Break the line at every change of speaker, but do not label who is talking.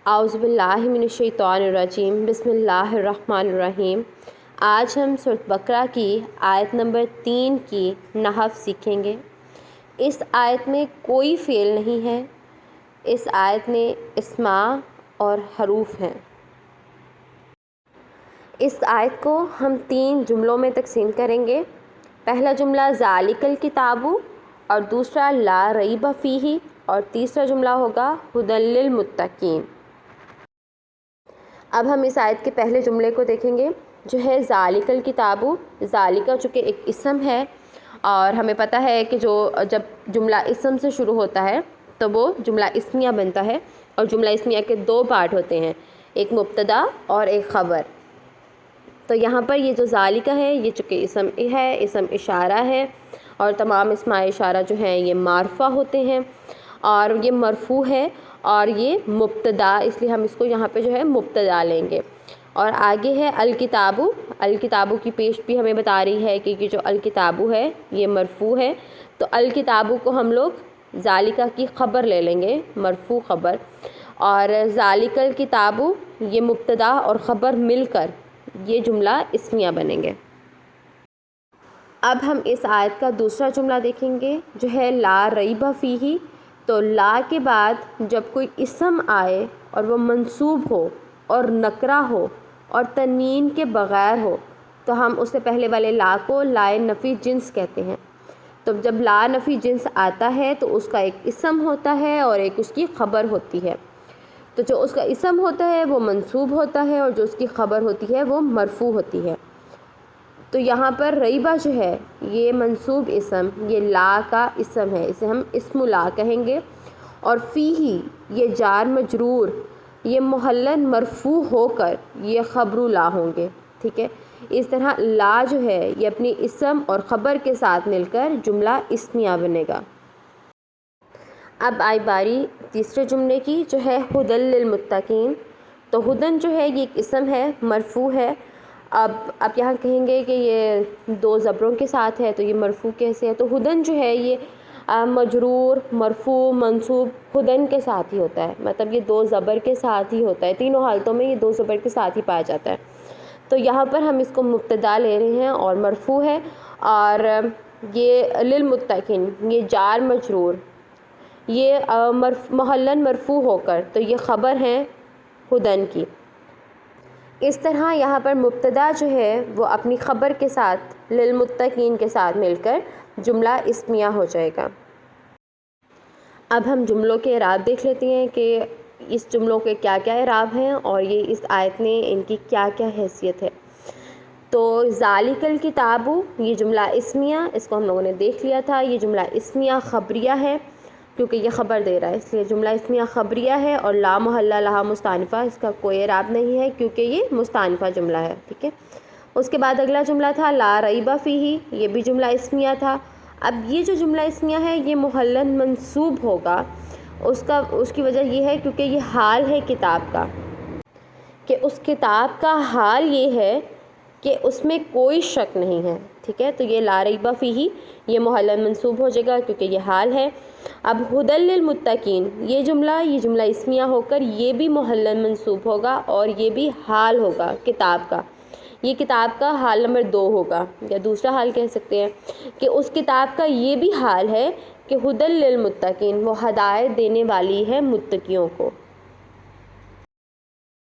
اعوذ باللہ من الشیطان الرجیم بسم اللہ الرحمن الرحیم۔ آج ہم سورۃ بقرہ کی آیت نمبر 3 کی نحو سیکھیں گے۔ اس آیت میں کوئی فعل نہیں ہے، اس آیت میں اسماء اور حروف ہیں۔ اس آیت کو ہم 3 جملوں میں تقسیم کریں گے۔ پہلا جملہ ذالک الکتاب اور دوسرا لا ریب فیہ اور تیسرا جملہ ہوگا ھدی للمتقین۔ اب ہم اس آیت کے پہلے جملے کو دیکھیں گے جو ہے ذالک الکتاب۔ ذالک چونکہ ایک اسم ہے اور ہمیں پتہ ہے کہ جب جملہ اسم سے شروع ہوتا ہے تو وہ جملہ اسمیہ بنتا ہے، اور جملہ اسمیہ کے 2 پارٹ ہوتے ہیں، ایک مبتدا اور ایک خبر۔ تو یہاں پر یہ جو ذالک ہے یہ چونکہ اسم ہے، اسم اشارہ ہے، اور تمام اسماء اشارہ جو ہیں یہ معرفہ ہوتے ہیں، اور یہ مرفوع ہے اور یہ مبتدا، اس لیے ہم اس کو یہاں پہ جو ہے مبتدا لیں گے۔ اور آگے ہے الکتاب۔ الکتاب کی پیش بھی ہمیں بتا رہی ہے کہ یہ جو الکتاب ہے یہ مرفوع ہے، تو الکتاب کو ہم لوگ ذالکہ کی خبر لے لیں گے، مرفوع خبر، اور ذالک الکتاب یہ مبتدا اور خبر مل کر یہ جملہ اسمیہ بنیں گے۔ اب ہم اس آیت کا دوسرا جملہ دیکھیں گے جو ہے لا ریب فیہ۔ تو لا کے بعد جب کوئی اسم آئے اور وہ منصوب ہو اور نکرہ ہو اور تنوین کے بغیر ہو تو ہم اس سے پہلے والے لا کو لا نفی جنس کہتے ہیں۔ تو جب لا نفی جنس آتا ہے تو اس کا ایک اسم ہوتا ہے اور ایک اس کی خبر ہوتی ہے۔ تو جو اس کا اسم ہوتا ہے وہ منصوب ہوتا ہے اور جو اس کی خبر ہوتی ہے وہ مرفوع ہوتی ہے۔ تو یہاں پر ریبہ جو ہے یہ منصوب اسم، یہ لا کا اسم ہے، اسے ہم اسم لا کہیں گے، اور فیہ یہ جار مجرور، یہ محلاً مرفوع ہو کر یہ خبر لا ہوں گے، ٹھیک ہے۔ اس طرح لا جو ہے یہ اپنی اسم اور خبر کے ساتھ مل کر جملہ اسمیہ بنے گا۔ اب آئی باری تیسرے جملے کی جو ہے ھدی للمتقین۔ تو ھدی جو ہے یہ ایک اسم ہے، مرفوع ہے۔ اب یہاں کہیں گے کہ یہ 2 زبروں کے ساتھ ہے تو یہ مرفوع کیسے ہے؟ تو ھدی جو ہے یہ مجرور، مرفوع، منصوب ھدی کے ساتھ ہی ہوتا ہے، مطلب یہ 2 زبر کے ساتھ ہی ہوتا ہے، تینوں حالتوں میں یہ 2 زبر کے ساتھ ہی پایا جاتا ہے۔ تو یہاں پر ہم اس کو مبتدا لے رہے ہیں اور مرفوع ہے، اور یہ للمتقین یہ جار مجرور، یہ محلاً مرفوع ہو کر تو یہ خبر ہیں ھدی کی۔ اس طرح یہاں پر مبتدا جو ہے وہ اپنی خبر کے ساتھ للمتقین کے ساتھ مل کر جملہ اسمیہ ہو جائے گا۔ اب ہم جملوں کے اعراب دیکھ لیتے ہیں کہ اس جملوں کے کیا کیا اعراب ہیں اور یہ اس آیت میں ان کی کیا کیا حیثیت ہے۔ تو ذالک الکتاب یہ جملہ اسمیہ، اس کو ہم لوگوں نے دیکھ لیا تھا، یہ جملہ اسمیہ خبریہ ہے کیونکہ یہ خبر دے رہا ہے، اس لیے جملہ اسمیہ خبریہ ہے، اور لا محلہ لہا مستأنفہ، اس کا کوئی اعراب نہیں ہے کیونکہ یہ مستأنفہ جملہ ہے، ٹھیک ہے۔ اس کے بعد اگلا جملہ تھا لا ریب فیہ، یہ بھی جملہ اسمیہ تھا۔ اب یہ جو جملہ اسمیہ ہے یہ محلاً منصوب ہوگا، اس کی وجہ یہ ہے کیونکہ یہ حال ہے کتاب کا، کہ اس کتاب کا حال یہ ہے کہ اس میں کوئی شک نہیں ہے، ٹھیک ہے۔ تو یہ لا ریب فیہ یہ محلاً منصوب ہو جائے گا کیونکہ یہ حال ہے۔ اب ھدی للمتقین یہ جملہ اسمیہ ہو کر یہ بھی محلاً منصوب ہوگا اور یہ بھی حال ہوگا کتاب کا، یہ کتاب کا حال نمبر 2 ہوگا، یا دوسرا حال کہہ سکتے ہیں کہ اس کتاب کا یہ بھی حال ہے کہ ھدی للمتقین وہ ہدایت دینے والی ہے متقیوں کو۔